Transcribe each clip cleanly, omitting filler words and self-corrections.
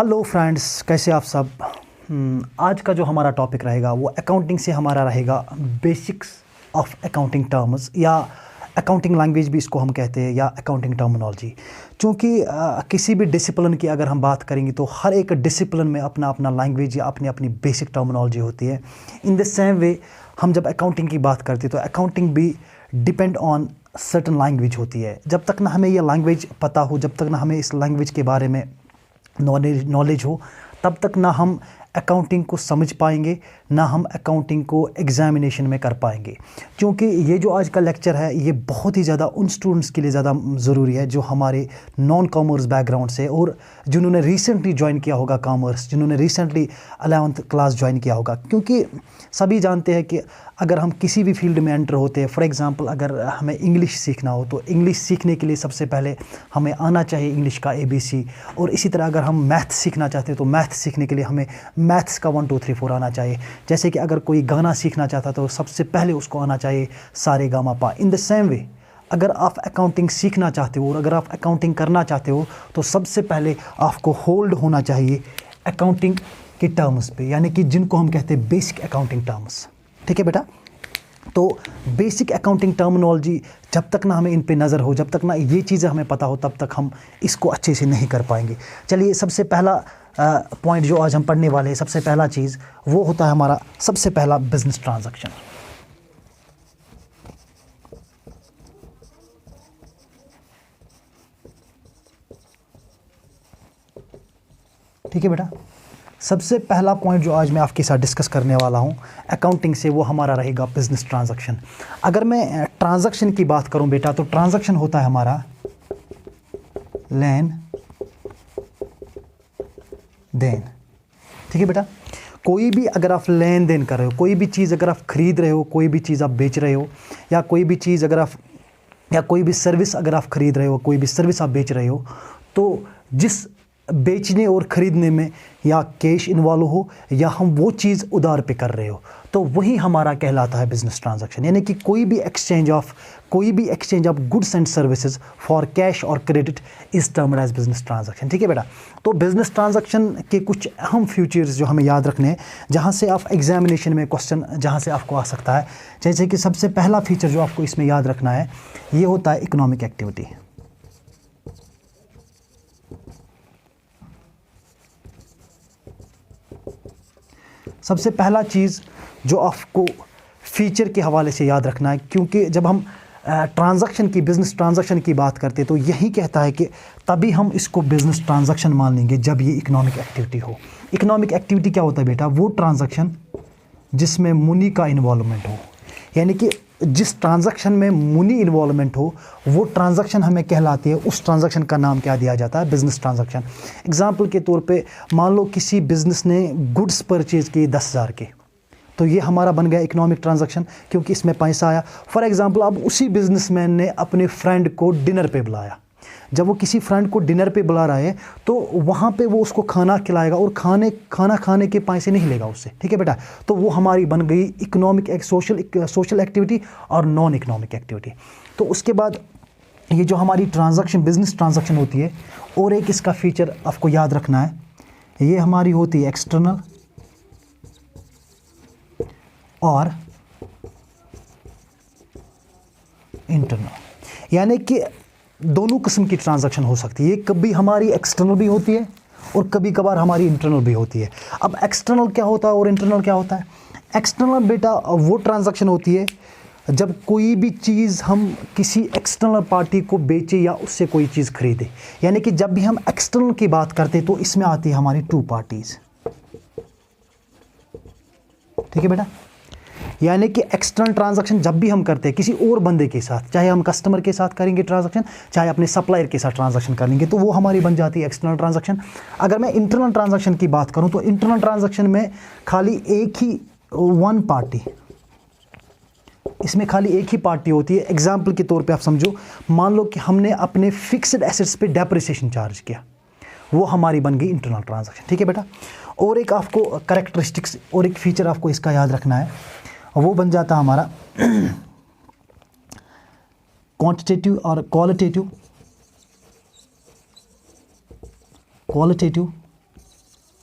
Hello friends, कैसे आप सब। आज का जो हमारा टॉपिक रहेगा वो अकाउंटिंग से हमारा रहेगा बेसिक्स ऑफ अकाउंटिंग टर्म्स, या अकाउंटिंग लैंग्वेज भी इसको हम कहते हैं, या अकाउंटिंग टर्मिनोलॉजी। क्योंकि किसी भी डिसिप्लिन की अगर हम बात करेंगे तो हर एक डिसिप्लिन में अपना अपना लैंग्वेज या अपनी अपनी बेसिक टर्मिनोलॉजी होती है। इन द सेम वे हम जब अकाउंटिंग की बात करते हैं तो अकाउंटिंग भी डिपेंड ऑन सर्टन लैंग्वेज होती है। जब तक ना हमें ये लैंग्वेज पता हो, जब तक ना हमें इस लैंग्वेज के बारे में नॉलेज हो, तब तक ना हम अकाउंटिंग को समझ पाएंगे, ना हम अकाउंटिंग को एग्जामिनेशन में कर पाएंगे। क्योंकि ये जो आज का लेक्चर है ये बहुत ही ज़्यादा उन स्टूडेंट्स के लिए ज़्यादा ज़रूरी है जो हमारे नॉन कॉमर्स बैकग्राउंड से और जिन्होंने रिसेंटली ज्वाइन किया होगा कॉमर्स, जिन्होंने रिसेंटली 11th क्लास ज्वाइन किया होगा। क्योंकि सभी जानते हैं कि अगर हम किसी भी फील्ड में एंटर होते हैं, फॉर एग्ज़ाम्पल अगर हमें इंग्लिश सीखना हो तो इंग्लिश सीखने के लिए सबसे पहले हमें आना चाहिए इंग्लिश का ABC। और इसी तरह अगर हम मैथ सीखना चाहते हैं तो मैथ सीखने के लिए हमें मैथ्स का 1 2 3 4 आना चाहिए। जैसे कि अगर कोई गाना सीखना चाहता तो सबसे पहले उसको आना चाहिए सारे गामा पा। इन द सेम वे अगर आप अकाउंटिंग सीखना चाहते हो और अगर आप अकाउंटिंग करना चाहते हो तो सबसे पहले आपको होल्ड होना चाहिए अकाउंटिंग के टर्म्स पे, यानी कि जिनको हम कहते हैं बेसिक अकाउंटिंग टर्म्स। ठीक है बेटा, तो बेसिक अकाउंटिंग टर्मिनोलॉजी जब तक ना हमें इन पे नज़र हो, जब तक ना ये चीज़ें हमें पता हो, तब तक हम इसको अच्छे से नहीं कर पाएंगे। चलिए, सबसे पहला पॉइंट जो आज हम पढ़ने वाले हैं, सबसे पहला चीज़ वो होता है हमारा सबसे पहला बिजनेस ट्रांजैक्शन। ठीक है बेटा, सबसे पहला पॉइंट जो आज मैं आपके साथ डिस्कस करने वाला हूं अकाउंटिंग से, वो हमारा रहेगा बिजनेस ट्रांजैक्शन। अगर मैं ट्रांजैक्शन की बात करूं बेटा तो ट्रांजैक्शन होता है हमारा लेन देन। ठीक है बेटा, कोई भी अगर आप लेन देन कर रहे हो, कोई भी चीज़ अगर आप खरीद रहे हो, कोई भी चीज़ आप बेच रहे हो, या कोई भी चीज़ अगर आप, या कोई भी सर्विस अगर आप खरीद रहे हो, कोई भी सर्विस आप बेच रहे हो, तो जिस बेचने और ख़रीदने में या कैश इन्वॉल्व हो या हम वो चीज़ उधार पे कर रहे हो, तो वही हमारा कहलाता है बिजनेस ट्रांजैक्शन। यानी कि कोई भी exchange of goods and services for cash और credit is termed as business transaction. ठीक है बेटा, तो बिजनेस ट्रांजैक्शन के कुछ अहम फीचर्स जो हमें याद रखने हैं, जहाँ से आप एग्जामिनेशन में क्वेश्चन जहाँ से आपको आ सकता है। जैसे कि सबसे पहला फीचर जो आपको इसमें याद रखना है ये होता है इकोनॉमिक एक्टिविटी। सबसे पहला चीज़ जो आपको फीचर के हवाले से याद रखना है, क्योंकि जब हम ट्रांजैक्शन की, बिज़नेस ट्रांजैक्शन की बात करते हैं तो यही कहता है कि तभी हम इसको बिज़नेस ट्रांजैक्शन मान लेंगे जब ये इकोनॉमिक एक्टिविटी हो। इकोनॉमिक एक्टिविटी क्या होता है बेटा? वो ट्रांजैक्शन जिसमें मनी का इन्वॉल्वमेंट हो, यानी कि जिस ट्रांजैक्शन में मनी इन्वॉल्वमेंट हो वो ट्रांजैक्शन हमें कहलाती है, उस ट्रांजैक्शन का नाम क्या दिया जाता है? Business transaction. एग्जांपल के तौर पे मान लो किसी बिज़नेस ने गुड्स परचेज़ किए 10,000 के, तो ये हमारा बन गया इकोनॉमिक ट्रांजैक्शन, क्योंकि इसमें पैसा आया। फॉर एग्जांपल अब उसी बिजनेसमैन ने अपने फ्रेंड को डिनर पे बुलाया। जब वो किसी फ्रेंड को डिनर पे बुला रहा है तो वहाँ पे वो उसको खाना खिलाएगा और खाना खाने के पैसे नहीं लेगा उससे। ठीक है बेटा, तो वो हमारी बन गई इकोनॉमिक, सोशल एक्टिविटी और नॉन इकोनॉमिक एक्टिविटी। तो उसके बाद ये जो हमारी ट्रांजैक्शन, बिजनेस ट्रांजैक्शन होती है, और एक इसका फीचर आपको याद रखना है, ये हमारी होती है एक्सटर्नल और इंटरनल। यानी कि दोनों किस्म की ट्रांजैक्शन हो सकती है। ये कभी हमारी एक्सटर्नल भी होती है और कभी कभार हमारी इंटरनल भी होती है। अब एक्सटर्नल क्या होता है और इंटरनल क्या होता है? एक्सटर्नल बेटा वो ट्रांजैक्शन होती है जब कोई भी चीज़ हम किसी एक्सटर्नल पार्टी को बेचे या उससे कोई चीज़ खरीदे। यानी कि जब भी हम एक्सटर्नल की बात करते हैं तो इसमें आती है हमारी 2 पार्टीज। ठीक है बेटा, यानी कि एक्सटर्नल ट्रांजैक्शन जब भी हम करते हैं किसी और बंदे के साथ, चाहे हम कस्टमर के साथ करेंगे ट्रांजैक्शन, चाहे अपने सप्लायर के साथ ट्रांजैक्शन करेंगे, तो वो हमारी बन जाती है एक्सटर्नल ट्रांजैक्शन। अगर मैं इंटरनल ट्रांजैक्शन की बात करूं तो इंटरनल ट्रांजैक्शन में खाली एक ही वन पार्टी, इसमें खाली एक ही पार्टी होती है। एग्जाम्पल के तौर पर आप समझो, मान लो कि हमने अपने फिक्स्ड एसेट्स पे डेप्रिसिएशन चार्ज किया, वो हमारी बन गई इंटरनल ट्रांजैक्शन। ठीक है बेटा, और एक आपको कैरेक्टरिस्टिक्स और एक फीचर आपको इसका याद रखना है, वो बन जाता हमारा क्वांटिटेटिव और क्वालिटेटिव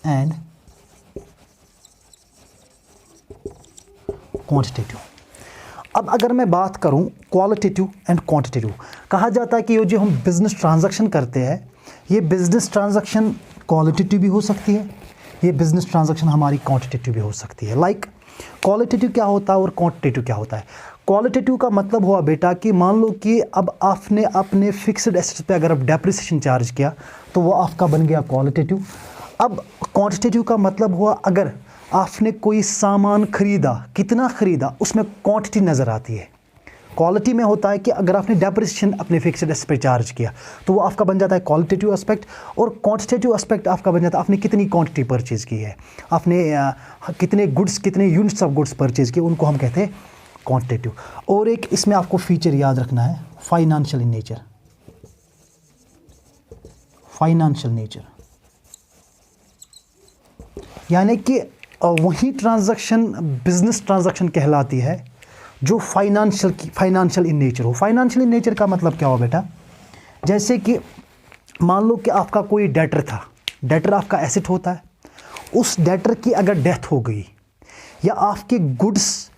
एंड क्वांटिटेटिव। अब अगर मैं बात करूं क्वालिटेटिव एंड क्वांटिटेटिव, कहा जाता है कि ये जो हम बिजनेस ट्रांजैक्शन करते हैं, ये बिजनेस ट्रांजैक्शन क्वालिटेटिव भी हो सकती है, ये बिजनेस ट्रांजैक्शन हमारी क्वांटिटेटिव भी हो सकती है। लाइक क्वालिटेटिव क्या होता है और क्वांटिटेटिव क्या होता है। क्वालिटेटिव का मतलब हुआ बेटा कि मान लो कि अब आपने अपने फिक्स्ड एसेट्स पे अगर आप डेप्रिसिएशन चार्ज किया तो वो आपका बन गया क्वालिटेटिव। अब क्वांटिटेटिव का मतलब हुआ अगर आपने कोई सामान खरीदा, कितना खरीदा, उसमें क्वांटिटी नज़र आती है। क्वालिटी में होता है कि अगर आपने डेप्रिसिएशन अपने फिक्स्ड एसेट पे चार्ज किया तो वो आपका बन जाता है क्वालिटेटिव एस्पेक्ट, और क्वांटिटेटिव एस्पेक्ट आपका बन जाता है आपने कितनी क्वांटिटी परचेज़ की है, आपने कितने गुड्स, कितने यूनिट्स ऑफ गुड्स परचेज़ किए, उनको हम कहते हैं क्वांटिटेटिव। और एक इसमें आपको फीचर याद रखना है, financial in nature. Financial nature यानी कि वही ट्रांजैक्शन बिजनेस ट्रांजैक्शन कहलाती है जो फाइनेंशियल इन नेचर हो। फाइनेंशियल इन नेचर का मतलब क्या हो बेटा, जैसे कि मान लो कि आपका कोई डेटर था, डेटर आपका एसेट होता है, उस डेटर की अगर डेथ हो गई या आपके गुड्स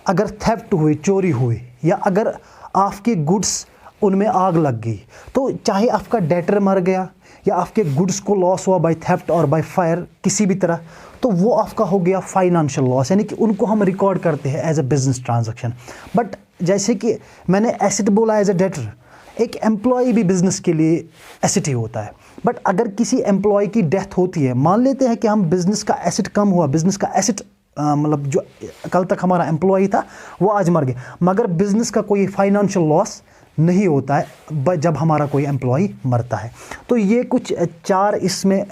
अगर थेफ्ट हुए, चोरी हुए, या अगर आपके गुड्स उनमें आग लग गई, तो चाहे आपका डेटर मर गया या आपके गुड्स को लॉस हुआ बाय थेफ्ट और बाय फायर किसी भी तरह, तो वो आपका हो गया फाइनेंशियल लॉस, यानी कि उनको हम रिकॉर्ड करते हैं as a business transaction. But जैसे कि मैंने एसेट बोला एज अ डेटर, एक एम्प्लॉय भी बिजनेस के लिए एसेट ही होता है। बट अगर किसी एम्प्लॉय की डेथ होती है, मान लेते हैं कि हम बिजनेस का एसेट कम हुआ, बिजनेस का एसेट मतलब जो कल तक हमारा एम्प्लॉय था वो आज मर गया, मगर बिजनेस का कोई फाइनेंशियल लॉस नहीं होता है जब हमारा कोई एम्प्लॉय मरता है। तो ये कुछ 4 इसमें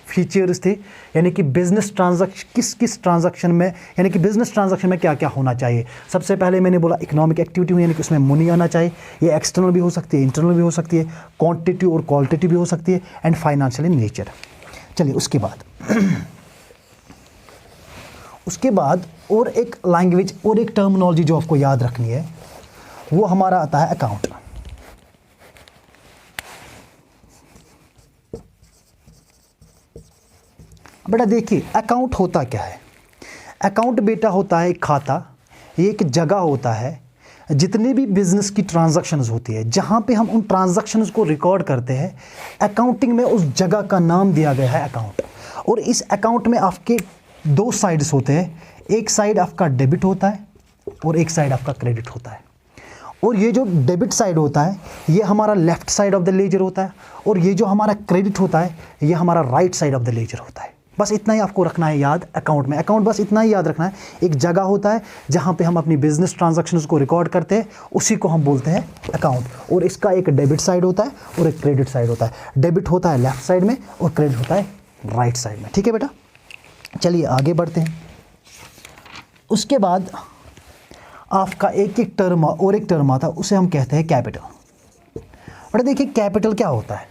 फीचर्स थे, यानी कि बिजनेस ट्रांजैक्शन किस ट्रांजैक्शन में, यानी कि बिजनेस ट्रांजैक्शन में क्या क्या होना चाहिए। सबसे पहले मैंने बोला इकोनॉमिक एक्टिविटी, यानी कि उसमें मनी आना चाहिए, ये एक्सटर्नल भी हो सकती है, इंटरनल भी हो सकती है, क्वांटिटेटिव और क्वालिटेटिव भी हो सकती है, एंड फाइनेंशियल इन नेचर। चलिए उसके बाद और एक लैंग्वेज और एक टर्मिनोलॉजी जो आपको याद रखनी है, वो हमारा आता है अकाउंट। बेटा देखिए अकाउंट होता क्या है। अकाउंट बेटा होता है एक खाता, ये एक जगह होता है जितने भी बिजनेस की ट्रांजैक्शंस होती है, जहाँ पे हम उन ट्रांजैक्शंस को रिकॉर्ड करते हैं। अकाउंटिंग में उस जगह का नाम दिया गया है अकाउंट। और इस अकाउंट में आपके 2 साइड्स होते हैं, एक साइड आपका डेबिट होता है और एक साइड आपका क्रेडिट होता है। और ये जो डेबिट साइड होता है ये हमारा left side of the ledger होता है, और ये जो हमारा क्रेडिट होता है ये हमारा right side of the ledger होता है। बस इतना ही आपको रखना है याद अकाउंट में। अकाउंट बस इतना ही याद रखना है, एक जगह होता है जहाँ पे हम अपनी बिजनेस ट्रांजैक्शंस को रिकॉर्ड करते हैं, उसी को हम बोलते हैं अकाउंट। और इसका एक डेबिट साइड होता है और एक क्रेडिट साइड होता है। डेबिट होता है लेफ्ट साइड में और क्रेडिट होता है राइट साइड में। ठीक है बेटा, चलिए आगे बढ़ते हैं। उसके बाद आपका एक टर्म और एक टर्म आता है, उसे हम कहते हैं कैपिटल। बेटा देखिए कैपिटल क्या होता है।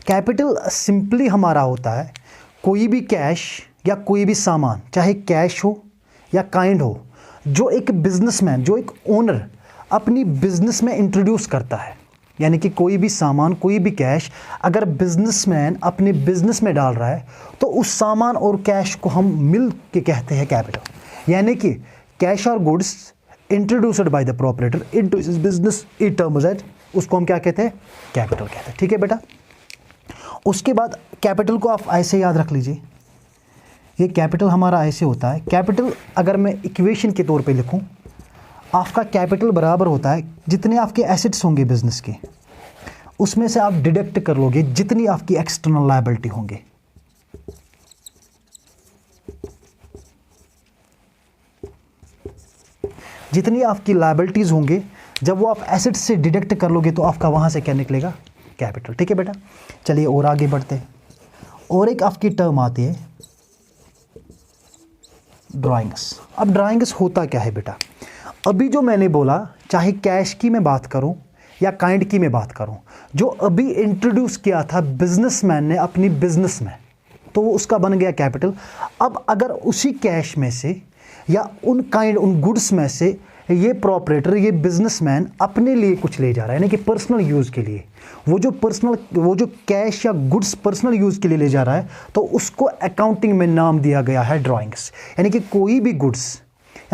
कैपिटल सिंपली हमारा होता है कोई भी कैश या कोई भी सामान, चाहे कैश हो या काइंड हो, जो एक बिजनेसमैन, जो एक ओनर अपनी बिजनेस में इंट्रोड्यूस करता है। यानी कि कोई भी सामान, कोई भी कैश अगर बिजनेसमैन अपने बिजनेस में डाल रहा है तो उस सामान और कैश को हम मिल के कहते हैं कैपिटल। यानी कि कैश और goods introduced by the proprietor into his business it terms as, उसको हम क्या कहते हैं, कैपिटल कहते हैं। ठीक है बेटा, उसके बाद कैपिटल को आप ऐसे याद रख लीजिए, ये कैपिटल हमारा ऐसे होता है। कैपिटल अगर मैं इक्वेशन के तौर पे लिखूं, आपका कैपिटल बराबर होता है जितने आपके एसेट्स होंगे बिजनेस के, उसमें से आप डिडक्ट कर लोगे जितनी आपकी एक्सटर्नल लायबिलिटी होंगे। जितनी आपकी लायबिलिटीज होंगे, जब वो आप एसेट्स से डिडक्ट कर लोगे तो आपका वहां से क्या निकलेगा, कैपिटल। ठीक है बेटा, चलिए और आगे बढ़ते हैं। और एक आपकी टर्म आती है ड्राइंग्स। अब ड्राइंग्स होता क्या है बेटा, अभी जो मैंने बोला, चाहे कैश की मैं बात करूं या काइंड की मैं बात करूं, जो अभी इंट्रोड्यूस किया था बिजनेसमैन ने अपनी बिजनेस में, तो वो उसका बन गया कैपिटल। अब अगर उसी कैश में से या उन काइंड, उन गुड्स में से ये प्रॉपरेटर, ये बिजनेसमैन अपने लिए कुछ ले जा रहा है, यानी कि पर्सनल यूज़ के लिए, वो जो कैश या गुड्स पर्सनल यूज़ के लिए ले जा रहा है, तो उसको अकाउंटिंग में नाम दिया गया है ड्राइंग्स। यानी कि कोई भी गुड्स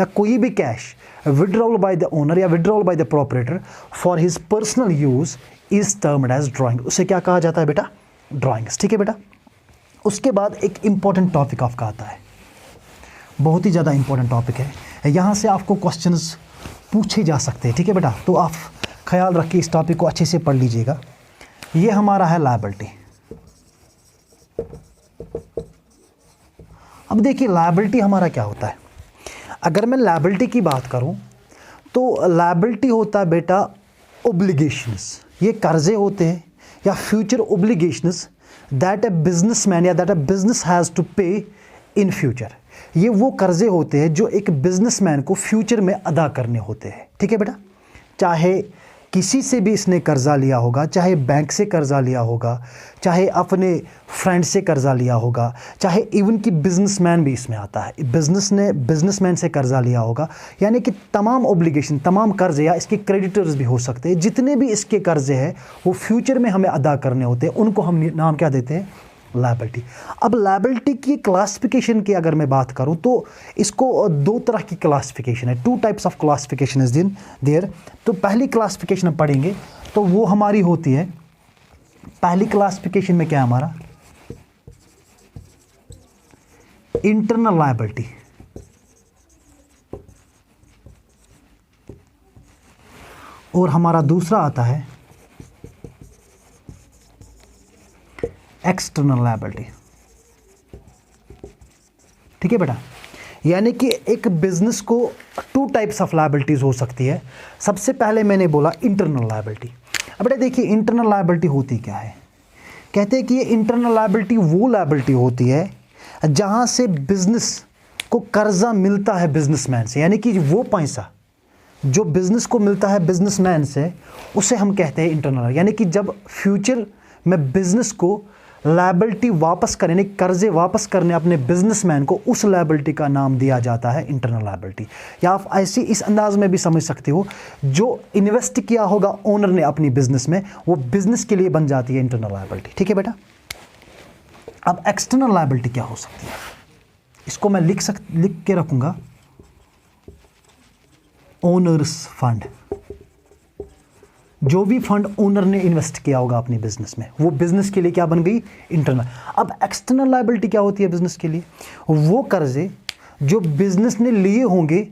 या कोई भी cash withdrawal by the owner या withdrawal by the proprietor for his personal use is termed as drawing, उसे क्या कहा जाता है बेटा? ड्राइंग्स। ठीक है बेटा। उसके बाद एक इंपॉर्टेंट टॉपिक आपका आता है, बहुत ही ज़्यादा इंपॉर्टेंट टॉपिक है, यहाँ से आपको क्वेश्चंस पूछे जा सकते हैं। ठीक है बेटा, तो आप ख्याल रखिए, इस टॉपिक को अच्छे से पढ़ लीजिएगा। ये हमारा है लायबिलिटी। अब देखिए लायबिलिटी हमारा क्या होता है। अगर मैं लायबिलिटी की बात करूं तो लायबिलिटी होता है बेटा ओब्लिगेशंस, ये कर्जे होते हैं या future obligations that a businessman या that a business has to pay in future. ये वो कर्जे होते हैं जो एक बिजनेसमैन को फ्यूचर में अदा करने होते हैं। ठीक है बेटा, चाहे किसी से भी इसने कर्जा लिया होगा, चाहे बैंक से कर्जा लिया होगा, चाहे अपने फ्रेंड से कर्जा लिया होगा, चाहे इवन कि बिजनेसमैन भी इसमें आता है, बिजनेसमैन से कर्जा लिया होगा, यानी कि तमाम ऑब्लिगेशन, तमाम कर्जे या इसके क्रेडिटर्स भी हो सकते हैं, जितने भी इसके कर्जे हैं वो फ्यूचर में हमें अदा करने होते हैं, उनको हम नाम क्या देते हैं? लायबिलिटी। अब लायबिलिटी की क्लासिफिकेशन की अगर मैं बात करूं तो इसको दो तरह की क्लासिफिकेशन है, two types of classification is there. तो पहली क्लासिफिकेशन हम पढ़ेंगे तो वो हमारी होती है, पहली क्लासिफिकेशन में क्या है हमारा? Internal liability. और हमारा दूसरा आता है एक्सटर्नल लायबिलिटी। ठीक है बेटा, यानी कि एक बिजनेस को टू टाइप्स ऑफ लायबिलिटीज हो सकती है। सबसे पहले मैंने बोला इंटरनल लायबिलिटी। अब बेटा देखिए इंटरनल लायबिलिटी होती क्या है? कहते हैं कि ये इंटरनल लायबिलिटी वो लायबिलिटी होती है जहां से बिजनेस को कर्जा मिलता है बिजनेसमैन से, यानी कि वो पैसा जो बिजनेस को मिलता है बिजनेसमैन से उसे हम कहते हैं इंटरनल। यानी कि जब फ्यूचर में बिजनेस को लायबिलिटी वापस करने, कर्जे वापस करने अपने बिजनेसमैन को, उस लायबिलिटी का नाम दिया जाता है इंटरनल लायबिलिटी। या आप ऐसी इस अंदाज में भी समझ सकते हो, जो इन्वेस्ट किया होगा ओनर ने अपनी बिजनेस में, वो बिजनेस के लिए बन जाती है इंटरनल लायबिलिटी। ठीक है बेटा। अब एक्सटर्नल लायबिलिटी क्या हो सकती है? इसको मैं लिख के रखूंगा, ओनर्स फंड। जो भी फंड ओनर ने इन्वेस्ट किया होगा अपनी बिजनेस में, वो बिजनेस के लिए क्या बन गई? इंटरनल। अब एक्सटर्नल लायबिलिटी क्या होती है बिजनेस के लिए? वो कर्जे जो बिजनेस ने लिए होंगे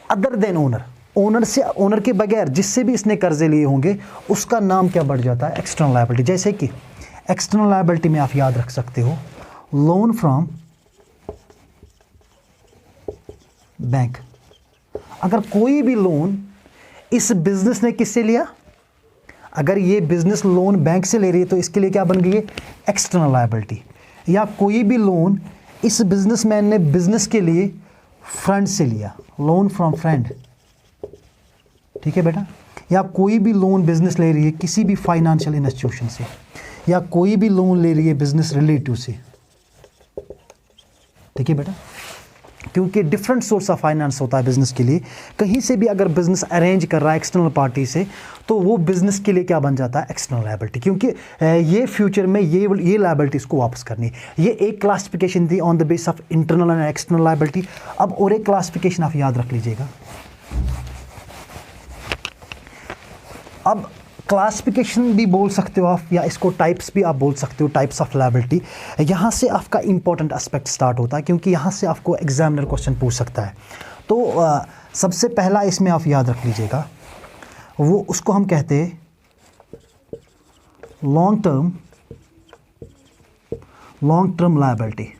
अदर देन ओनर, ओनर के बगैर जिससे भी इसने कर्जे लिए होंगे, उसका नाम क्या बढ़ जाता है? External liability. जैसे कि एक्सटर्नल लायबिलिटी में आप याद रख सकते हो लोन फ्रॉम बैंक। अगर कोई भी लोन इस बिजनेस ने किससे लिया, अगर ये बिजनेस लोन बैंक से ले रही है तो इसके लिए क्या बन गई है? External liability. या कोई भी लोन इस बिजनेसमैन ने बिजनेस के लिए फ्रेंड से लिया, लोन फ्रॉम फ्रेंड। ठीक है बेटा। या कोई भी लोन बिजनेस ले रही है किसी भी फाइनेंशियल इंस्टीट्यूशन से, या कोई भी लोन ले रही है बिजनेस रिलेटिव से। ठीक है बेटा, क्योंकि डिफरेंट सोर्स ऑफ फाइनेंस होता है बिजनेस के लिए। कहीं से भी अगर बिजनेस अरेंज कर रहा है एक्सटर्नल पार्टी से, तो वो बिजनेस के लिए क्या बन जाता है? एक्सटर्नल लायबिलिटी, क्योंकि ये फ्यूचर में ये लायबिलिटीज को वापस करनी है। ये एक क्लासिफिकेशन थी on the base of internal and external liability. अब और एक क्लासिफिकेशन आप याद रख लीजिएगा। अब क्लासिफिकेशन भी बोल सकते हो आप, या इसको टाइप्स भी आप बोल सकते हो, टाइप्स ऑफ लायबिलिटी। यहाँ से आपका इंपॉर्टेंट एस्पेक्ट स्टार्ट होता है, क्योंकि यहाँ से आपको एग्जामिनर क्वेश्चन पूछ सकता है। तो सबसे पहला इसमें आप याद रख लीजिएगा, वो उसको हम कहते हैं लॉन्ग टर्म लायबिलिटी।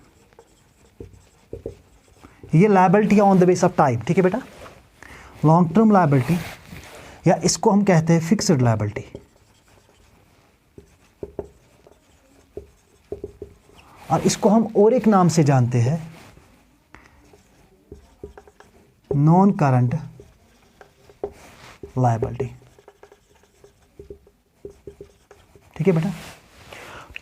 ये liability on the base of time. ठीक है बेटा, लॉन्ग टर्म लायबिलिटी, या इसको हम कहते हैं फिक्स्ड लायबिलिटी। और इसको हम और एक नाम से जानते हैं, नॉन करंट लायबिलिटी। ठीक है बेटा।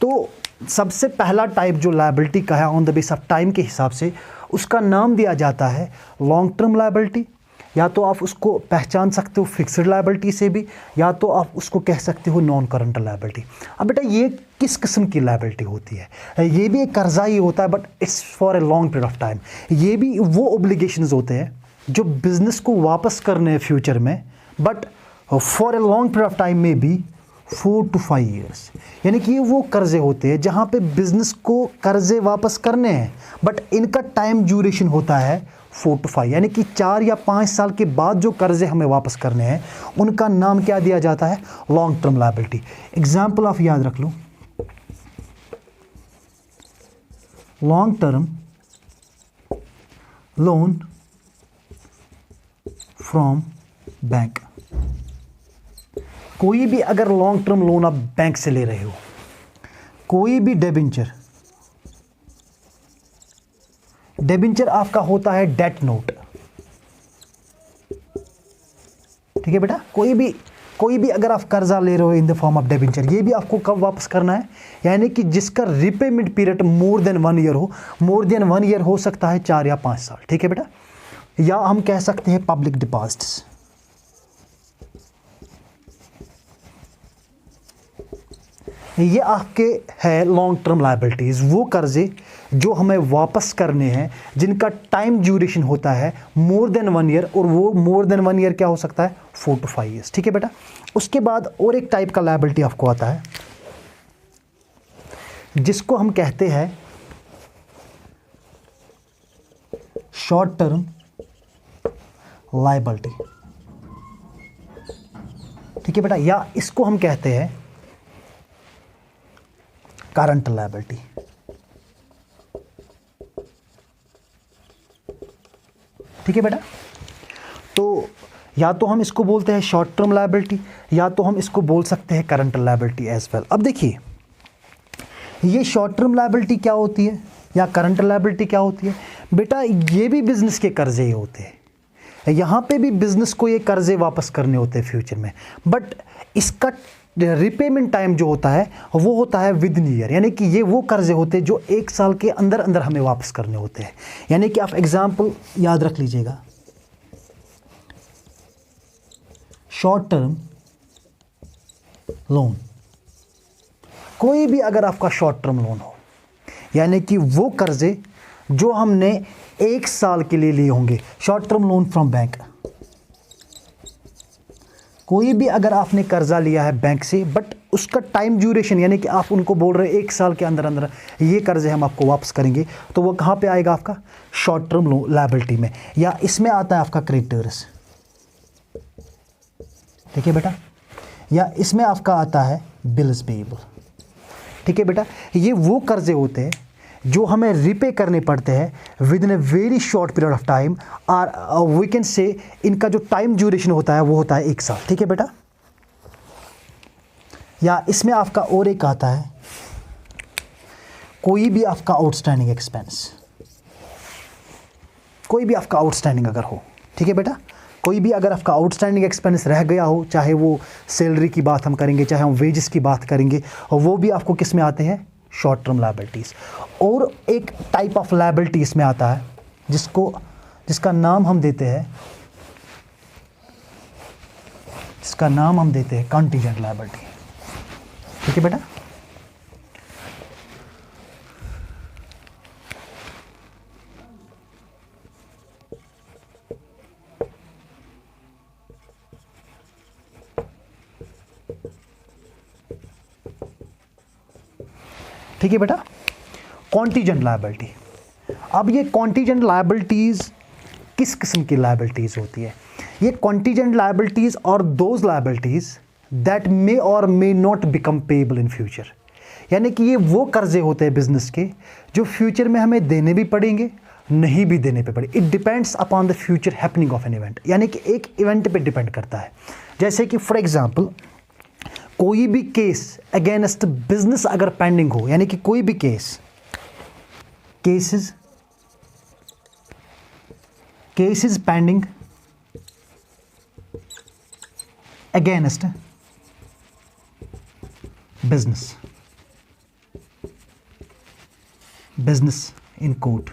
तो सबसे पहला टाइप जो लायबिलिटी का है on the base of time के हिसाब से, उसका नाम दिया जाता है लॉन्ग टर्म लायबिलिटी, या तो आप उसको पहचान सकते हो फिक्स्ड लायबिलिटी से भी, या तो आप उसको कह सकते हो नॉन करंट लायबिलिटी। अब बेटा ये किस किस्म की लायबिलिटी होती है? ये भी एक कर्जा ही होता है, but it's for a long period of time. ये भी वो ऑब्लिगेशंस होते हैं जो बिजनेस को वापस करने हैं फ्यूचर में, but for a long period of time में भी 4 to 5 years। यानी कि ये वो कर्जे होते हैं जहाँ पे बिजनेस को कर्जे वापस करने हैं, बट इनका टाइम ड्यूरेशन होता है 4 to 5, यानी कि 4 या 5 साल के बाद जो कर्जे हमें वापस करने हैं उनका नाम क्या दिया जाता है? Long term liability. एग्जाम्पल आप याद रख लो, long term loan from bank. कोई भी अगर लॉन्ग टर्म लोन आप बैंक से ले रहे हो, कोई भी डिबेंचर, डिबेंचर आपका होता है डेट नोट, ठीक है बेटा। कोई भी अगर आप कर्जा ले रहे हो in the form of debenture, ये भी आपको कब वापस करना है? यानी कि जिसका repayment period more than 1 year हो। मोर देन 1 ईयर हो सकता है 4 या 5 साल, ठीक है बेटा। या हम कह सकते हैं पब्लिक डिपॉजिट्स। ये आपके है लॉन्ग टर्म लायबिलिटीज़, वो कर्जे जो हमें वापस करने हैं जिनका टाइम ड्यूरेशन होता है मोर देन 1 ईयर, और वो मोर देन 1 ईयर क्या हो सकता है? 4 to 5 years, ठीक है बेटा। उसके बाद और एक टाइप का लायबिलिटी आपको आता है जिसको हम कहते हैं शॉर्ट टर्म लायबिलिटी, ठीक है बेटा, या इसको हम कहते हैं करंट लायबिलिटी। ठीक है बेटा। तो या तो हम इसको बोलते हैं शॉर्ट टर्म लायबिलिटी, या तो हम इसको बोल सकते हैं करंट लायबिलिटी एज वेल। अब देखिए ये शॉर्ट टर्म लायबिलिटी क्या होती है या करंट लायबिलिटी क्या होती है? बेटा ये भी बिजनेस के कर्जे ही होते हैं, यहाँ पे भी बिजनेस को ये कर्जे वापस करने होते हैं फ्यूचर में, बट इसका रिपेमेंट टाइम जो होता है वो होता है विद इन ईयर। यानी कि ये वो कर्जे होते हैं जो 1 साल के अंदर अंदर हमें वापस करने होते हैं। यानी कि आप एग्जाम्पल याद रख लीजिएगा, शॉर्ट टर्म लोन, कोई भी अगर आपका शॉर्ट टर्म लोन हो, यानी कि वो कर्जे जो हमने 1 साल के लिए लिए होंगे, short term loan from bank. कोई भी अगर आपने कर्जा लिया है बैंक से, बट उसका टाइम ड्यूरेशन यानी कि आप उनको बोल रहे हैं 1 साल के अंदर अंदर ये कर्जे हम आपको वापस करेंगे, तो वो कहाँ पे आएगा? आपका शॉर्ट टर्म लोन लायबिलिटी में, या इसमें आता है आपका क्रेडिटर्स, ठीक है बेटा, या इसमें आपका आता है बिल्स पेएबल। ठीक है बेटा, ये वो कर्जे होते हैं जो हमें रिपे करने पड़ते हैं with in a very short period of time, और वी कैन से इनका जो टाइम ड्यूरेशन होता है वो होता है 1 साल। ठीक है बेटा। या इसमें आपका और एक आता है कोई भी आपका आउटस्टैंडिंग एक्सपेंस, कोई भी आपका आउटस्टैंडिंग अगर हो, ठीक है बेटा, कोई भी अगर आपका आउटस्टैंडिंग एक्सपेंस रह गया हो, चाहे वो सैलरी की बात हम करेंगे, चाहे हम वेजेस की बात करेंगे, और वो भी आपको किस में आते हैं? Short term liabilities. और एक टाइप ऑफ लायबिलिटी इसमें आता है जिसका नाम हम देते हैं कंटीजेंट लायबिलिटी। ठीक है बेटा। ठीक है बेटा। कॉन्टीजेंट लायबिलिटी, अब ये कॉन्टीजेंट लायबिलिटीज़ किस किस्म की लायबिलिटीज़ होती है? ये कॉन्टीजेंट लायबिलिटीज़ और दोज लायबिलिटीज़ दैट मे और may not become payable in future, यानी कि ये वो कर्जे होते हैं बिजनेस के जो फ्यूचर में हमें देने भी पड़ेंगे, नहीं भी देने पे पड़े। It depends upon the future happening of an event, यानी कि एक इवेंट पे डिपेंड करता है। जैसे कि फॉर एग्जांपल कोई भी केस अगेंस्ट बिजनेस अगर पेंडिंग हो, यानी कि कोई भी cases pending against business in court,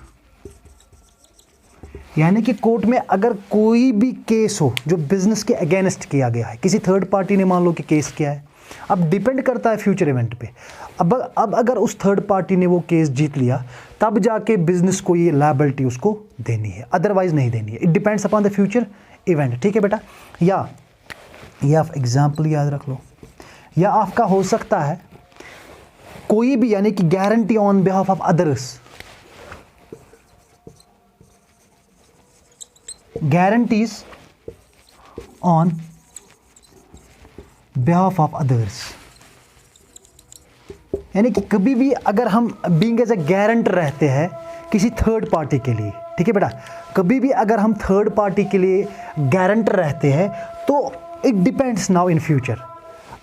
यानी कि कोर्ट में अगर कोई भी केस हो जो बिजनेस के अगेंस्ट किया गया है, किसी थर्ड पार्टी ने मान लो कि केस किया है, अब डिपेंड करता है फ्यूचर इवेंट पे। अब अगर उस थर्ड पार्टी ने वो केस जीत लिया तब जाके बिजनेस को ये लायबिलिटी उसको देनी है, अदरवाइज नहीं देनी है। It depends upon the future event, ठीक है बेटा। या आप एग्जाम्पल याद रख लो, या आपका हो सकता है कोई भी, यानी कि guarantee on behalf of others, guarantees on behalf of others, यानी कि कभी भी अगर हम बीइंग एज ए गारंटर रहते हैं किसी थर्ड पार्टी के लिए, ठीक है बेटा, कभी भी अगर हम थर्ड पार्टी के लिए गारंटर रहते हैं तो it depends now in future,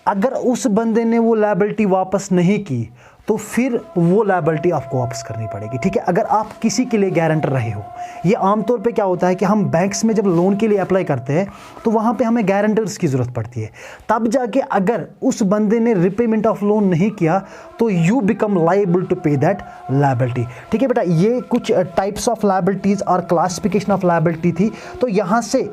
अगर उस बंदे ने वो लायबिलिटी वापस नहीं की तो फिर वो लायबिलिटी आपको वापस करनी पड़ेगी, ठीक है। अगर आप किसी के लिए गारंटर रहे हो, ये आमतौर पे क्या होता है कि हम बैंक्स में जब लोन के लिए अप्लाई करते हैं तो वहाँ पे हमें गारंटर्स की ज़रूरत पड़ती है, तब जाके अगर उस बंदे ने रिपेमेंट ऑफ लोन नहीं किया तो यू बिकम लायबल टू पे दैट लायबिलिटी, ठीक है बेटा। ये कुछ टाइप्स ऑफ लायबिलिटीज़ और क्लासिफिकेशन ऑफ लायबिलिटी थी। तो यहाँ से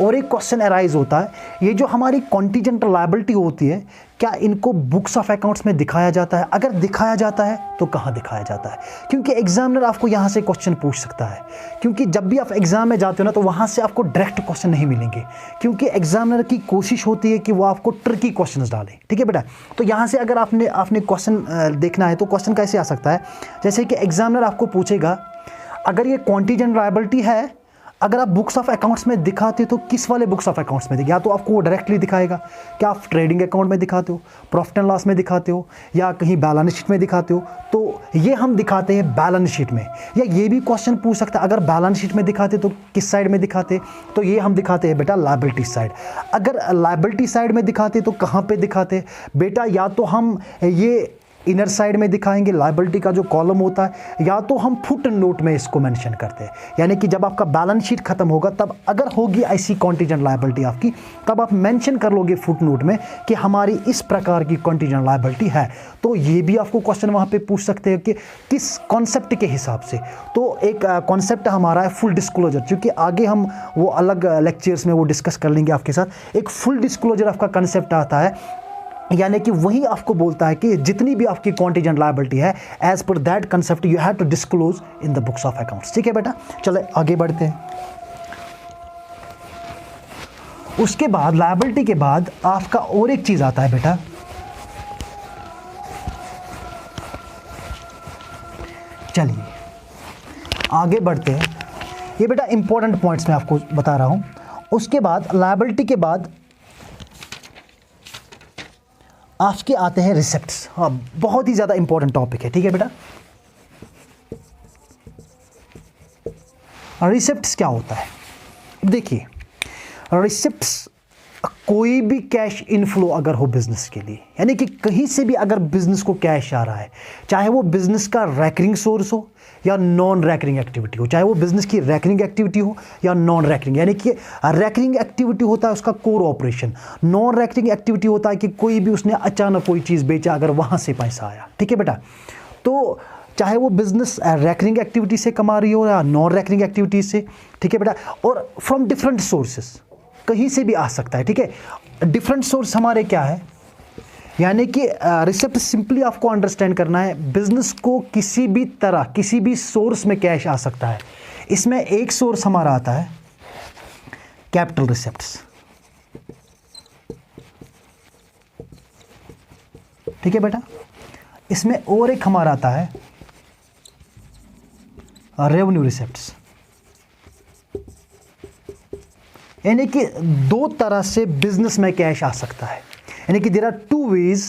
और एक क्वेश्चन अराइज होता है, ये जो हमारी कॉन्टीजेंट लायबिलिटी होती है, क्या इनको बुक्स ऑफ अकाउंट्स में दिखाया जाता है? अगर दिखाया जाता है तो कहाँ दिखाया जाता है? क्योंकि एग्जामिनर आपको यहाँ से क्वेश्चन पूछ सकता है, क्योंकि जब भी आप एग्जाम में जाते हो ना तो वहाँ से आपको डायरेक्ट क्वेश्चन नहीं मिलेंगे, क्योंकि एग्जामिनर की कोशिश होती है कि वो आपको ट्रिकी क्वेश्चन डालें, ठीक है बेटा। तो यहाँ से अगर आपने क्वेश्चन देखना है तो क्वेश्चन कैसे आ सकता है, जैसे कि एग्जामिनर आपको पूछेगा अगर ये कॉन्टीजेंट लायबिलिटी है, अगर आप बुक्स ऑफ अकाउंट्स में दिखाते हो तो किस वाले बुक्स ऑफ अकाउंट्स में, या तो आपको वो डायरेक्टली दिखाएगा, क्या आप ट्रेडिंग अकाउंट में दिखाते हो, प्रॉफिट एंड लॉस में दिखाते हो, या कहीं बैलेंस शीट में दिखाते हो, तो ये हम दिखाते हैं बैलेंस शीट में। या ये भी क्वेश्चन पूछ सकता है अगर बैलेंस शीट में दिखाते तो किस साइड में दिखाते, तो ये हम दिखाते हैं बेटा लायबिलिटी साइड। अगर लायबिलिटी साइड में दिखाते तो कहाँ पे दिखाते बेटा, या तो हम ये इनर साइड में दिखाएंगे लायबिलिटी का जो कॉलम होता है, या तो हम फुट नोट में इसको मेंशन करते हैं, यानी कि जब आपका बैलेंस शीट खत्म होगा तब अगर होगी ऐसी कॉन्टीजेंट लायबिलिटी आपकी, तब आप मेंशन कर लोगे फुट नोट में कि हमारी इस प्रकार की कॉन्टीजेंट लायबिलिटी है। तो ये भी आपको क्वेश्चन वहाँ पे पूछ सकते हैं कि किस कॉन्सेप्ट के हिसाब से। तो एक कॉन्सेप्ट हमारा है फुल डिस्क्लोजर, क्योंकि आगे हम वो अलग लेक्चर्स में वो डिस्कस कर लेंगे आपके साथ। एक फुल डिस्क्लोजर आपका कंसेप्ट आता है, यानी कि वही आपको बोलता है कि जितनी भी आपकी कॉन्टीजेंट लायबिलिटी है, as per that concept you have to disclose in the books of accounts, ठीक है बेटा। चले आगे बढ़ते हैं। उसके बाद लायबिलिटी के बाद आपका और एक चीज आता है बेटा, चलिए आगे बढ़ते हैं। ये बेटा इंपॉर्टेंट पॉइंट्स मैं आपको बता रहा हूं। उसके बाद लायबिलिटी के बाद आपके आते हैं रिसिप्ट्स। हाँ, बहुत ही ज़्यादा इंपॉर्टेंट टॉपिक है, ठीक है बेटा। रिसिप्ट्स क्या होता है? देखिए, रिसिप्ट्स कोई भी कैश इनफ्लो अगर हो बिजनेस के लिए, यानी कि कहीं से भी अगर बिजनेस को कैश आ रहा है, चाहे वो बिजनेस का रैकरिंग सोर्स हो या नॉन रैकरिंग एक्टिविटी हो, चाहे वो बिजनेस की रैकरिंग एक्टिविटी हो या नॉन रैकरिंग, यानी कि रैकरिंग एक्टिविटी होता है उसका core operation, non recurring activity होता है कि कोई भी उसने अचानक कोई चीज़ बेचा, अगर वहाँ से पैसा आया, ठीक है बेटा। तो चाहे वो बिजनेस रैकरिंग एक्टिविटी से कमा रही हो या नॉन रैकरिंग एक्टिविटी से, ठीक है बेटा, और फ्रॉम डिफरेंट सोर्सेस, कहीं से भी आ सकता है, ठीक है। डिफरेंट सोर्स हमारे क्या है, यानी कि रिसिप्ट सिंपली आपको अंडरस्टैंड करना है, बिजनेस को किसी भी तरह किसी भी सोर्स में कैश आ सकता है। इसमें एक सोर्स हमारा आता है कैपिटल रिसिप्ट्स, ठीक है बेटा। इसमें और एक हमारा आता है रेवेन्यू रिसिप्ट्स, यानी कि दो तरह से बिजनेस में कैश आ सकता है, यानी कि there are two ways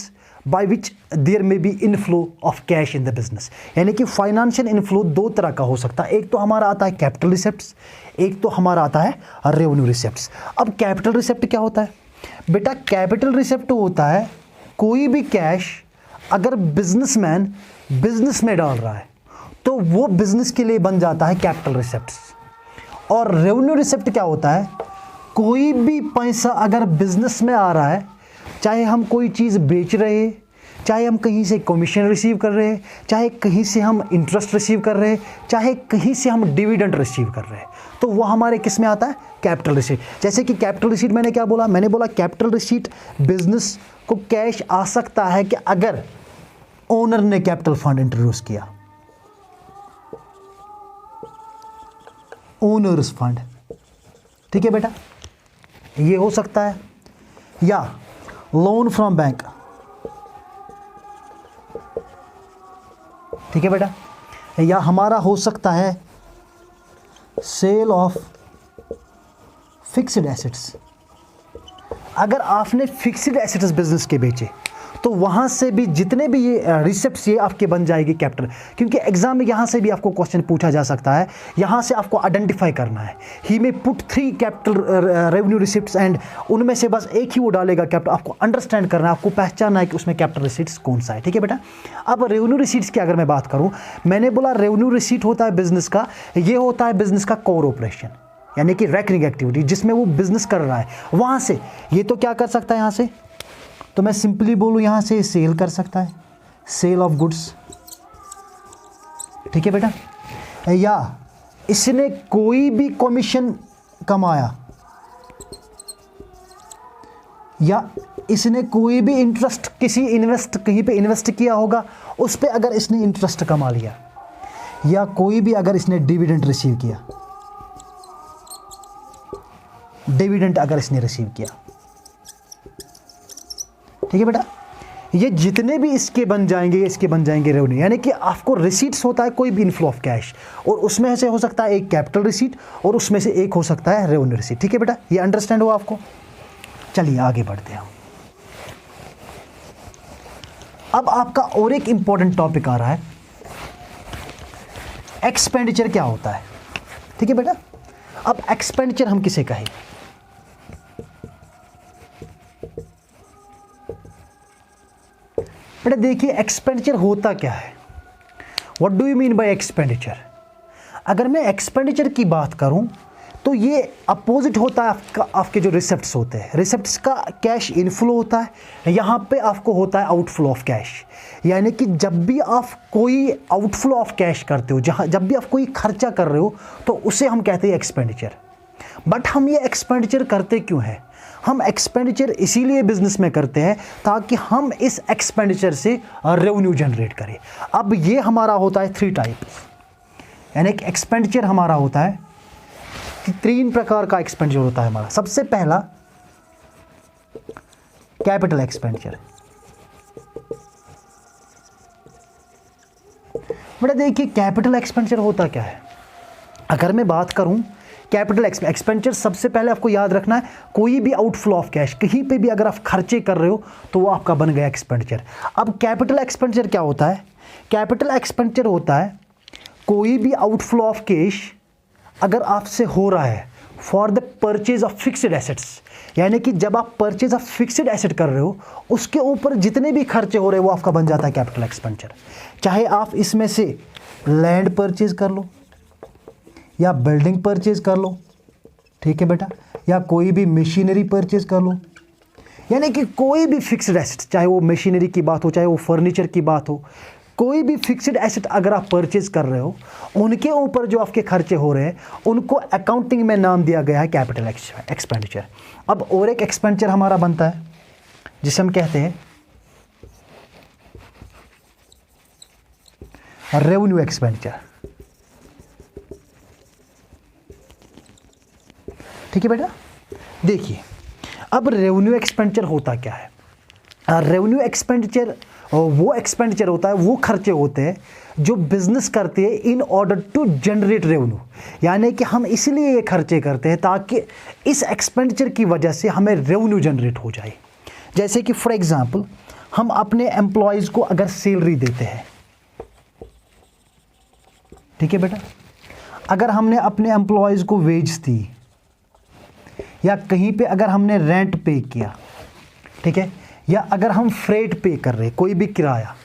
by which there may be inflow of cash in the business, यानी कि फाइनेंशियल इनफ्लो दो तरह का हो सकता है। एक तो हमारा आता है कैपिटल रिसिप्ट्स, एक तो हमारा आता है रेवेन्यू रिसिप्ट्स। अब कैपिटल रिसिप्ट क्या होता है बेटा? कैपिटल रिसिप्ट होता है कोई भी कैश अगर बिजनेसमैन बिजनेस में डाल रहा है तो वो बिजनेस के लिए बन जाता है कैपिटल रिसिप्ट्स। और रेवेन्यू रिसिप्ट क्या होता है? कोई भी पैसा अगर बिजनेस में आ रहा है, चाहे हम कोई चीज़ बेच रहे चाहे हम कहीं से कमीशन रिसीव कर रहे हैं, चाहे कहीं से हम इंटरेस्ट रिसीव कर रहे हैं, चाहे कहीं से हम डिविडेंड रिसीव कर रहे हैं, तो वो हमारे किस में आता है? Capital receipt. जैसे कि कैपिटल रिसीट मैंने क्या बोला? मैंने बोला कैपिटल रिसीट बिजनेस को कैश आ सकता है कि अगर ओनर ने कैपिटल फंड इंट्रोड्यूस किया, ओनर्स फंड, ठीक है बेटा, ये हो सकता है, या लोन फ्रॉम बैंक, ठीक है बेटा, या हमारा हो सकता है सेल ऑफ फिक्स्ड एसेट्स। अगर आपने फिक्स्ड एसेट्स बिजनेस के बेचे तो वहाँ से भी जितने भी ये रिसिप्ट्स ये आपके बन जाएगी कैपिटल, क्योंकि एग्जाम में यहाँ से भी आपको क्वेश्चन पूछा जा सकता है। यहाँ से आपको आइडेंटिफाई करना है, ही में put 3 capital revenue receipts and उनमें से बस एक ही वो डालेगा कैपिटल। आपको अंडरस्टैंड करना है, आपको पहचानना है कि उसमें कैपिटल रिसिप्ट्स कौन सा है, ठीक है बेटा। अब रेवेन्यू रिसिप्ट्स की अगर मैं बात करूँ, मैंने बोला रेवेन्यू रिसिप्ट होता है बिजनेस का, ये होता है बिजनेस का कोर ऑपरेशन, यानी कि रेकरिंग एक्टिविटी जिसमें वो बिजनेस कर रहा है। वहाँ से ये तो क्या कर सकता है, यहाँ से तो मैं सिंपली बोलूँ यहाँ से सेल कर सकता है, सेल ऑफ गुड्स, ठीक है बेटा, या इसने कोई भी कमीशन कमाया, या इसने कोई भी इंटरेस्ट कहीं पे इन्वेस्ट किया होगा, उस पे अगर इसने इंटरेस्ट कमा लिया, या कोई भी अगर इसने डिविडेंड रिसीव किया, डिविडेंड अगर इसने रिसीव किया, ठीक है बेटा। ये जितने भी इसके बन जाएंगे रेवेन्यू, यानी कि आपको रिसीट्स होता है कोई भी इनफ्लो ऑफ कैश, और उसमें से हो सकता है एक कैपिटल रिसीट और उसमें से एक हो सकता है रेवेन्यू रिसीट, ठीक है बेटा। ये अंडरस्टैंड हुआ आपको? चलिए आगे बढ़ते हैं। अब आपका और एक इंपॉर्टेंट टॉपिक आ रहा है, एक्सपेंडिचर क्या होता है, ठीक है बेटा। अब एक्सपेंडिचर हम किसे कहें? बेटा देखिए, एक्सपेंडिचर होता क्या है, what do you mean by expenditure? अगर मैं एक्सपेंडिचर की बात करूं तो ये अपोजिट होता है आपके जो रिसिप्ट्स होते हैं। रिसिप्ट्स का कैश इनफ्लो होता है, यहाँ पे आपको होता है आउटफ्लो ऑफ कैश, यानी कि जब भी आप कोई आउटफ्लो ऑफ कैश करते हो, जब भी आप कोई खर्चा कर रहे हो, तो उसे हम कहते हैं एक्सपेंडिचर। बट हम ये एक्सपेंडिचर करते क्यों हैं? हम एक्सपेंडिचर इसीलिए बिजनेस में करते हैं ताकि हम इस एक्सपेंडिचर से रेवेन्यू जनरेट करें। अब ये हमारा होता है 3 टाइप, यानी कि एक्सपेंडिचर हमारा होता है 3 प्रकार का एक्सपेंडिचर होता है हमारा। सबसे पहला कैपिटल एक्सपेंडिचर। बेटा देखिए, कैपिटल एक्सपेंडिचर होता क्या है? अगर मैं बात करूं कैपिटल एक्सपेंडिचर, सबसे पहले आपको याद रखना है, कोई भी आउटफ्लो ऑफ कैश कहीं पे भी अगर आप खर्चे कर रहे हो तो वो आपका बन गया एक्सपेंडिचर। अब कैपिटल एक्सपेंडिचर क्या होता है? कैपिटल एक्सपेंडिचर होता है कोई भी आउटफ्लो ऑफ कैश अगर आपसे हो रहा है for the purchase of fixed assets, यानी कि जब आप परचेज ऑफ फिक्स्ड एसेट कर रहे हो उसके ऊपर जितने भी खर्चे हो रहे हैं वो आपका बन जाता है कैपिटल एक्सपेंडिचर। चाहे आप इसमें से लैंड परचेज कर लो या बिल्डिंग परचेज कर लो, ठीक है बेटा, या कोई भी मशीनरी परचेज कर लो, यानी कि कोई भी फिक्स्ड एसेट, चाहे वो मशीनरी की बात हो, चाहे वो फर्नीचर की बात हो, कोई भी फिक्स्ड एसेट अगर आप परचेज कर रहे हो, उनके ऊपर जो आपके खर्चे हो रहे हैं उनको अकाउंटिंग में नाम दिया गया है कैपिटल एक्सपेंडिचर। अब और एक एक्सपेंडिचर हमारा बनता है जिसे हम कहते हैं रेवेन्यू एक्सपेंडिचर, ठीक है बेटा। देखिए, अब रेवेन्यू एक्सपेंडिचर होता क्या है? रेवेन्यू एक्सपेंडिचर वो एक्सपेंडिचर होता है, वो खर्चे होते हैं जो बिजनेस करते हैं in order to generate revenue, यानी कि हम इसलिए ये खर्चे करते हैं ताकि इस एक्सपेंडिचर की वजह से हमें रेवेन्यू जनरेट हो जाए। जैसे कि फॉर एग्जांपल, हम अपने एम्प्लॉयज़ को अगर सैलरी देते हैं, ठीक है बेटा, अगर हमने अपने एम्प्लॉयज़ को वेज दी, या कहीं पे अगर हमने रेंट पे किया, ठीक है, या अगर हम फ्रेट पे कर रहे हैं, कोई भी किराया,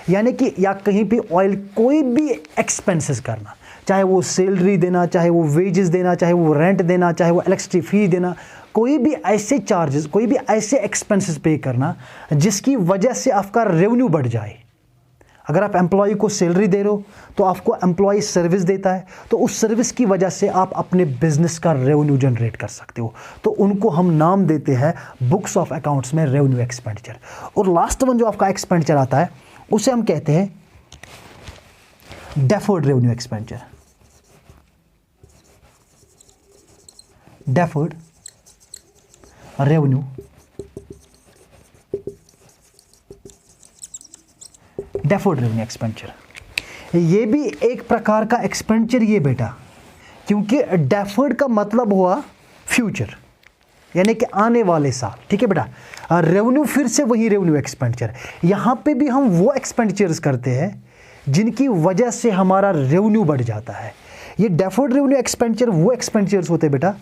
यानी कि या कहीं पे ऑयल, कोई भी एक्सपेंसेस करना, चाहे वो सैलरी देना, चाहे वो वेजेस देना, चाहे वो रेंट देना, चाहे वो इलेक्ट्रिसिटी फी देना, कोई भी ऐसे चार्जेस, कोई भी ऐसे एक्सपेंसेस पे करना जिसकी वजह से आपका रेवेन्यू बढ़ जाए। अगर आप एम्प्लॉय को सैलरी दे रहे हो तो आपको एम्प्लॉय सर्विस देता है, तो उस सर्विस की वजह से आप अपने बिजनेस का रेवेन्यू जनरेट कर सकते हो, तो उनको हम नाम देते हैं बुक्स ऑफ अकाउंट्स में रेवेन्यू एक्सपेंडिचर। और लास्ट वन जो आपका एक्सपेंडिचर आता है उसे हम कहते हैं deferred revenue expenditure. Deferred revenue expenditure, ये भी एक प्रकार का एक्सपेंडिचर ये बेटा, क्योंकि डेफर्ड का मतलब हुआ फ्यूचर, यानी कि आने वाले साल। ठीक है बेटा, रेवेन्यू फिर से वही रेवेन्यू एक्सपेंडिचर। यहाँ पे भी हम वो एक्सपेंडिचर्स करते हैं जिनकी वजह से हमारा रेवेन्यू बढ़ जाता है। ये डेफर्ड रेवेन्यू एक्सपेंडिचर वो एक्सपेंडिचर्स होते हैं बेटा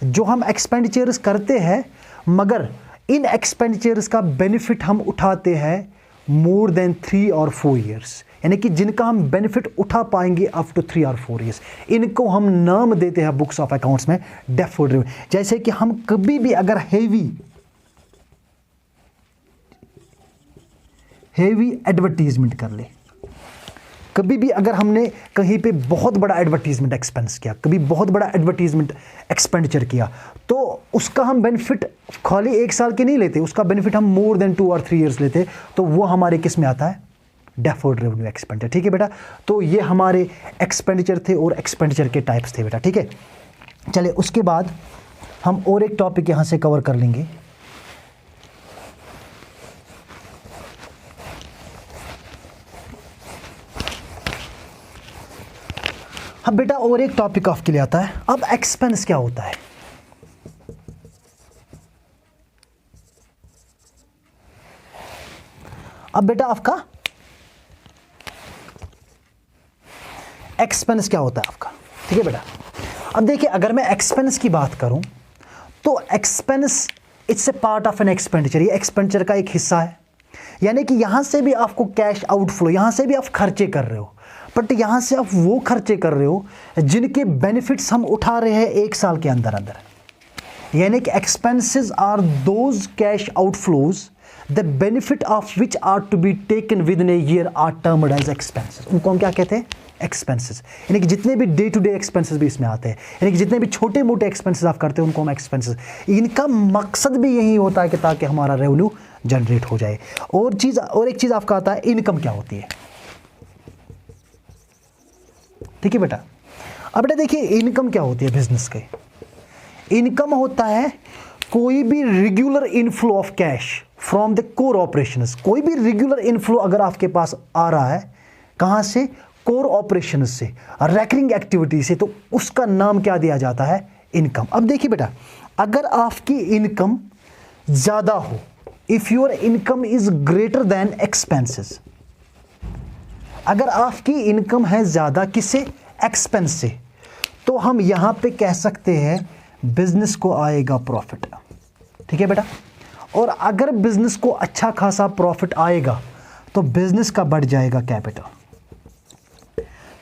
जो हम एक्सपेंडिचर्स करते हैं, मगर इन एक्सपेंडिचर्स का बेनिफिट हम उठाते हैं मोर देन 3 और 4 ईयर्स, यानी कि जिनका हम बेनिफिट उठा पाएंगे अप टू 3 और 4 ईयर्स। इनको हम नाम देते हैं बुक्स ऑफ अकाउंट्स में डेफर्ड रेवेन्यू। जैसे कि हम कभी भी अगर हेवी एडवर्टीजमेंट कर ले, कभी भी अगर हमने कहीं पे बहुत बड़ा एडवर्टीजमेंट एक्सपेंस किया, कभी बहुत बड़ा एडवर्टीजमेंट एक्सपेंडिचर किया, तो उसका हम बेनिफिट खाली 1 साल के नहीं लेते, उसका बेनिफिट हम मोर देन 2 और 3 ईयर्स लेते, तो वो हमारे किस में आता है, डेफर्ड रेवेन्यू एक्सपेंडिचर। ठीक है बेटा, तो ये हमारे एक्सपेंडिचर थे और एक्सपेंडिचर के टाइप्स थे बेटा। ठीक है, चलिए उसके बाद हम और एक टॉपिक यहाँ से कवर कर लेंगे। अब बेटा और एक टॉपिक आपके लिए आता है, अब एक्सपेंस क्या होता है। अब बेटा आपका एक्सपेंस क्या होता है आपका। ठीक है बेटा, अब देखिए अगर मैं एक्सपेंस की बात करूं तो expense it's a part of an expenditure, ये एक्सपेंडिचर का एक हिस्सा है, यानी कि यहां से भी आपको कैश आउटफ्लो, यहां से भी आप खर्चे कर रहे हो, बट यहां से आप वो खर्चे कर रहे हो जिनके बेनिफिट्स हम उठा रहे हैं 1 साल के अंदर अंदर, यानी कि expenses are those cash outflows the benefit of which are to be taken within a year are termed as expenses. उनको हम क्या कहते हैं, एक्सपेंसेस। यानी कि जितने भी डे टू डे एक्सपेंसेस भी इसमें आते हैं, यानी कि जितने भी छोटे मोटे एक्सपेंसेस आप करते हो उनको हम एक्सपेंसेस। इनका मकसद भी यही होता है कि ताकि हमारा रेवेन्यू जनरेट हो जाए। और एक चीज आपका आता है, इनकम क्या होती है। ठीक है बेटा, अब बेटा देखिए इनकम क्या होती है बिजनेस के। इनकम होता है कोई भी regular inflow of cash from the core operations. कोई भी रेगुलर इनफ्लो अगर आपके पास आ रहा है, कहां से, कोर ऑपरेशंस से, रैकरिंग एक्टिविटी से, तो उसका नाम क्या दिया जाता है, इनकम। अब देखिए बेटा, अगर आपकी इनकम ज्यादा हो, if your income is greater than expenses, अगर आपकी इनकम है ज्यादा किससे, एक्सपेंस से, तो हम यहां पे कह सकते हैं बिजनेस को आएगा प्रॉफिट। ठीक है बेटा, और अगर बिजनेस को अच्छा खासा प्रॉफिट आएगा तो बिजनेस का बढ़ जाएगा कैपिटल,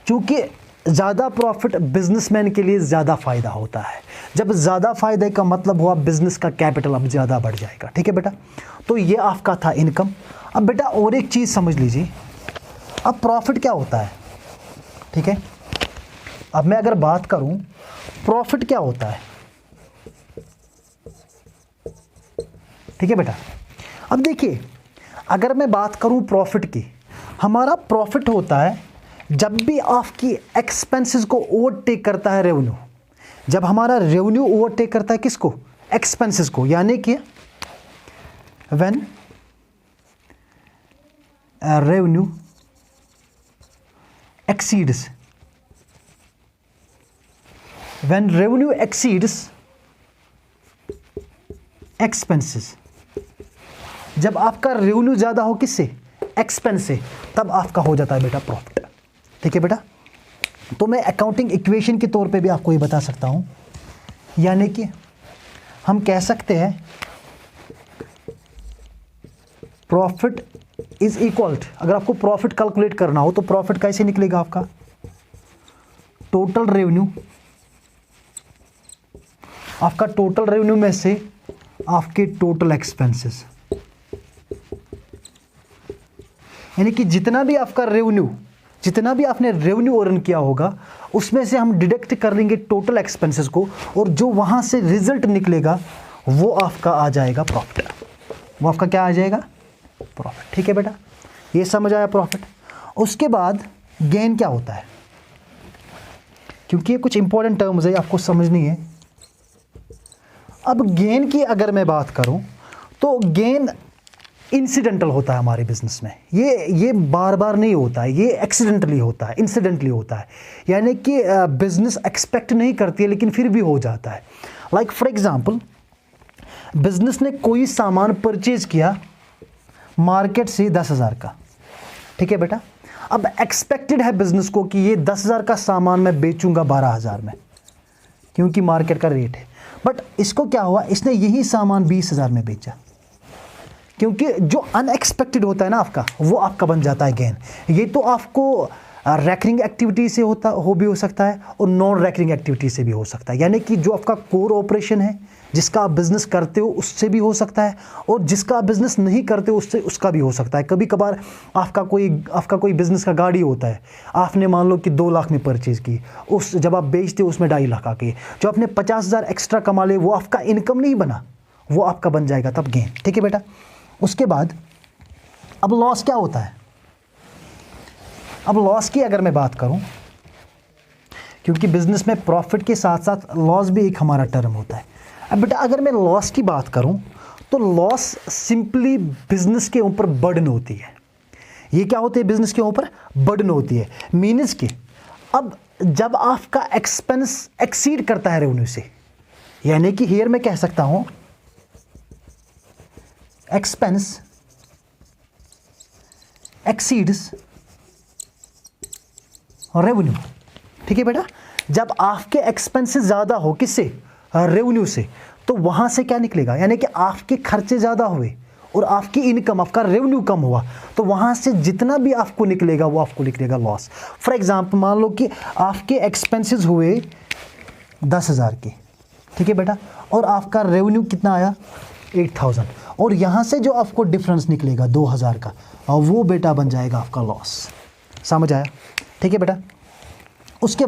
क्योंकि ज्यादा प्रॉफिट बिजनेसमैन के लिए ज्यादा फायदा होता है। जब ज्यादा फायदे का मतलब हुआ बिजनेस का कैपिटल अब ज्यादा बढ़ जाएगा। ठीक है बेटा, तो ये आपका था इनकम। अब बेटा और एक चीज समझ लीजिए, अब प्रॉफिट क्या होता है। ठीक है, अब मैं अगर बात करूं प्रॉफिट क्या होता है। ठीक है बेटा, अब देखिए अगर मैं बात करूं प्रॉफिट की, हमारा प्रॉफिट होता है जब भी आपकी एक्सपेंसेस को ओवरटेक करता है रेवेन्यू। जब हमारा रेवेन्यू ओवरटेक करता है किसको, एक्सपेंसेस को, यानी कि when revenue exceeds, when revenue exceeds expenses, जब आपका रेवेन्यू ज्यादा हो किससे, एक्सपेंस से, तब आपका हो जाता है बेटा प्रॉफिट। ठीक है बेटा, तो मैं अकाउंटिंग इक्वेशन के तौर पे भी आपको ये बता सकता हूं, यानी कि हम कह सकते हैं प्रॉफिट इज इक्वल, अगर आपको प्रॉफिट कैलकुलेट करना हो तो प्रॉफिट कैसे निकलेगा आपका, टोटल रेवेन्यू आपका टोटल रेवेन्यू में से आपके टोटल एक्सपेंसेस, यानी कि जितना भी आपका रेवेन्यू, जितना भी आपने रेवेन्यू अर्न किया होगा उसमें से हम डिडक्ट कर लेंगे टोटल एक्सपेंसेस को, और जो वहाँ से रिजल्ट निकलेगा वो आपका आ जाएगा प्रॉफिट। वो आपका क्या आ जाएगा? प्रॉफिट। ठीक है बेटा, ये समझ आया प्रॉफिट। उसके बाद गेन क्या होता है, क्योंकि ये कुछ इंपॉर्टेंट टर्म्स है, आपको समझनी है। अब गेन की अगर मैं बात करूं तो गेन इंसिडेंटल होता है हमारे बिजनेस में। ये बार बार नहीं होता है, ये एक्सीडेंटली होता है, इंसिडेंटली होता है, यानी कि बिजनेस एक्सपेक्ट नहीं करती है लेकिन फिर भी हो जाता है। लाइक फॉर एग्जांपल, बिजनेस ने कोई सामान परचेज किया मार्केट से 10,000 का, ठीक है बेटा। अब एक्सपेक्टेड है बिजनेस को कि ये 10,000 का सामान मैं बेचूंगा 12,000 में, क्योंकि मार्केट का रेट है। बट इसको क्या हुआ, इसने यही सामान 20,000 में बेचा, क्योंकि जो अनएक्सपेक्टेड होता है ना आपका, वो आपका बन जाता है गेन। ये तो आपको रैकरिंग एक्टिविटी से भी हो सकता है और नॉन रैकरिंग एक्टिविटी से भी हो सकता है, यानी कि जो आपका कोर ऑपरेशन है, जिसका आप बिजनेस करते हो उससे भी हो सकता है, और जिसका आप बिजनेस नहीं करते हो उसका भी हो सकता है। कभी कभार आपका कोई बिजनेस का गाड़ी होता है, आपने मान लो कि 2 लाख में परचेज़ की, जब आप बेचते हो उसमें 2.5 लाख आके, जो आपने 50,000 एक्स्ट्रा कमा ले, वो आपका इनकम नहीं बना, वो आपका बन जाएगा तब गेन। ठीक है बेटा। उसके बाद अब लॉस क्या होता है। अब लॉस की अगर मैं बात करूं, क्योंकि बिजनेस में प्रॉफिट के साथ साथ लॉस भी एक हमारा टर्म होता है। अब बेटा अगर मैं लॉस की बात करूं तो लॉस सिंपली बिजनेस के ऊपर बर्डन होती है। ये क्या होती है? बिजनेस के ऊपर बर्डन होती है, मीन्स कि अब जब आपका एक्सपेंस एक्सीड करता है रेवेन्यू से, यानी कि हियर मैं कह सकता हूं एक्सपेंस एक्सीड्स रेवेन्यू। ठीक है बेटा, जब आपके एक्सपेंसेस ज़्यादा हो, किससे? रेवेन्यू से, तो वहाँ से क्या निकलेगा, यानी कि आपके खर्चे ज़्यादा हुए और आपकी इनकम, आपका रेवेन्यू कम हुआ, तो वहाँ से जितना भी आपको निकलेगा वो आपको निकलेगा लॉस। फॉर एग्जांपल मान लो कि आपके एक्सपेंसेस हुए 10,000 के, ठीक है बेटा, और आपका रेवेन्यू कितना आया? 8,000, और यहाँ से जो आपको डिफरेंस निकलेगा 2,000 का, और वो बेटा बन जाएगा आपका लॉस। समझ आया? ठीक है बेटा। उसके